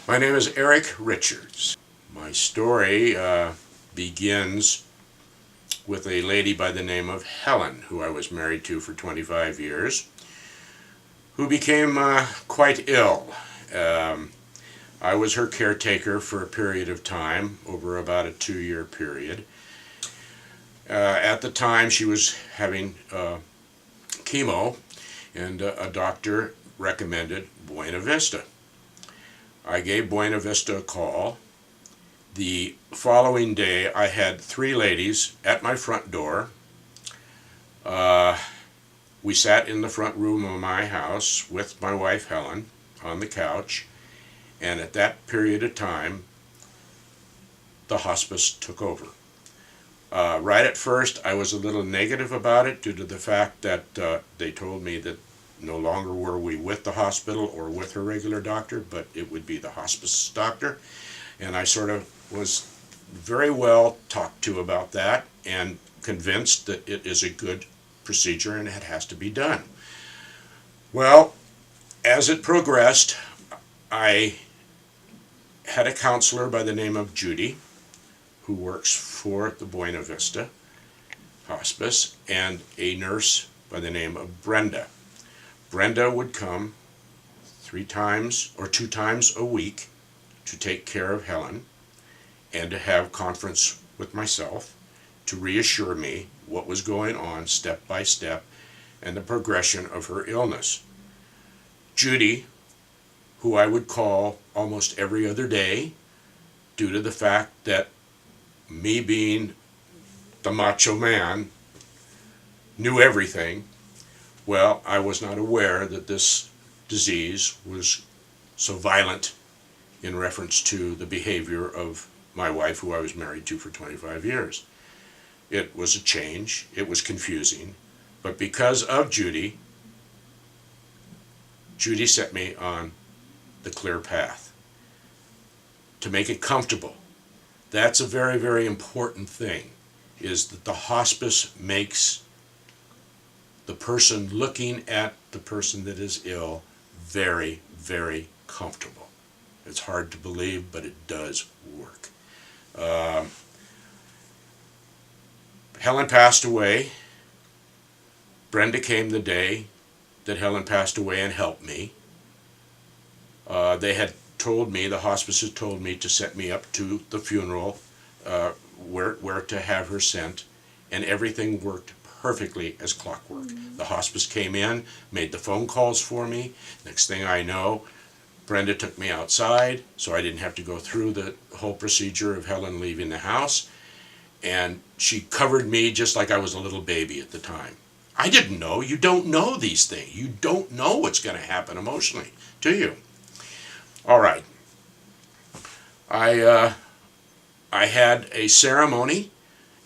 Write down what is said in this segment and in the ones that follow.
My name is Eric Richards. My story begins with a lady by the name of Helen, who I was married to for 25 years, who became quite ill. I was her caretaker for a period of time, over about a 2-year period. At the time, she was having chemo, and a doctor recommended Buena Vista. I gave Buena Vista a call. The following day, I had 3 ladies at my front door. We sat in the front room of my house with my wife Helen on the couch, and at that period of time, the hospice took over. Right at first, I was a little negative about it due to the fact that they told me that no longer were we with the hospital or with her regular doctor, but it would be the hospice doctor. And I sort of was very well talked to about that and convinced that it is a good procedure and it has to be done. Well, as it progressed, I had a counselor by the name of Judy, who works for the Buena Vista Hospice, and a nurse by the name of Brenda. Brenda would come 3 times or 2 times a week to take care of Helen and to have conference with myself to reassure me what was going on step by step and the progression of her illness. Judy, who I would call almost every other day due to the fact that me being the macho man knew everything. Well, I was not aware that this disease was so violent in reference to the behavior of my wife, who I was married to for 25 years. It was a change, it was confusing, but because of Judy set me on the clear path to make it comfortable. That's a very, very important thing, is that the hospice makes the person looking at the person that is ill very, very comfortable. It's hard to believe, but it does work. Helen passed away. Brenda came the day that Helen passed away and helped me. They had told me, the hospice had told me to set me up to the funeral, where to have her sent, and everything worked perfectly as clockwork. The hospice came in, made the phone calls for me. Next thing I know, Brenda took me outside, so I didn't have to go through the whole procedure of Helen leaving the house, and she covered me just like I was a little baby at the time. I didn't know. You don't know these things. You don't know what's going to happen emotionally to you. All right. I had a ceremony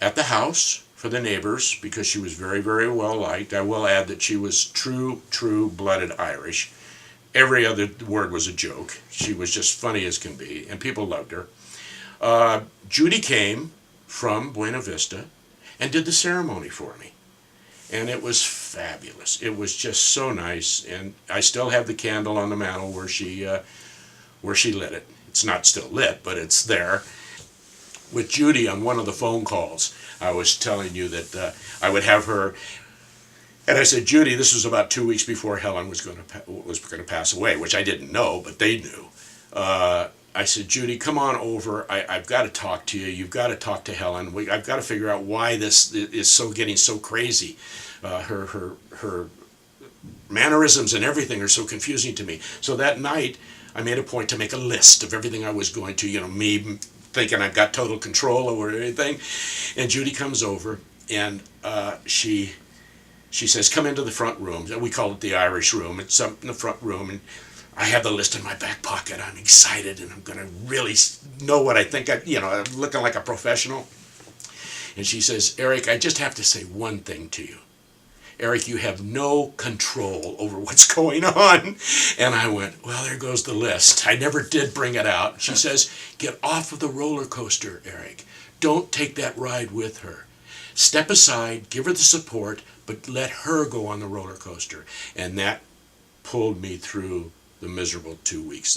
at the house for the neighbors because she was very, very well liked. I will add that she was true-blooded Irish. Every other word was a joke. She was just funny as can be, and people loved her. Judy came from Buena Vista and did the ceremony for me. And it was fabulous. It was just so nice, and I still have the candle on the mantle where she lit it. It's not still lit, but it's there. With Judy, on one of the phone calls, I was telling you that I would have her, and I said, Judy, this was about 2 weeks before Helen was going to pass away, which I didn't know, but they knew. I said, Judy, come on over. I've got to talk to you. You've got to talk to Helen. I've got to figure out why this is getting so crazy. Her mannerisms and everything are so confusing to me. So that night, I made a point to make a list of everything I was going to, me thinking I've got total control over everything. And Judy comes over, and she says, come into the front room. We call it the Irish room. It's up in the front room, and I have the list in my back pocket. I'm excited, and I'm going to really know what I think. I'm looking like a professional. And she says, Eric, I just have to say one thing to you. Eric, you have no control over what's going on. And I went, well, there goes the list. I never did bring it out. She says, get off of the roller coaster, Eric. Don't take that ride with her. Step aside, give her the support, but let her go on the roller coaster. And that pulled me through the miserable 2 weeks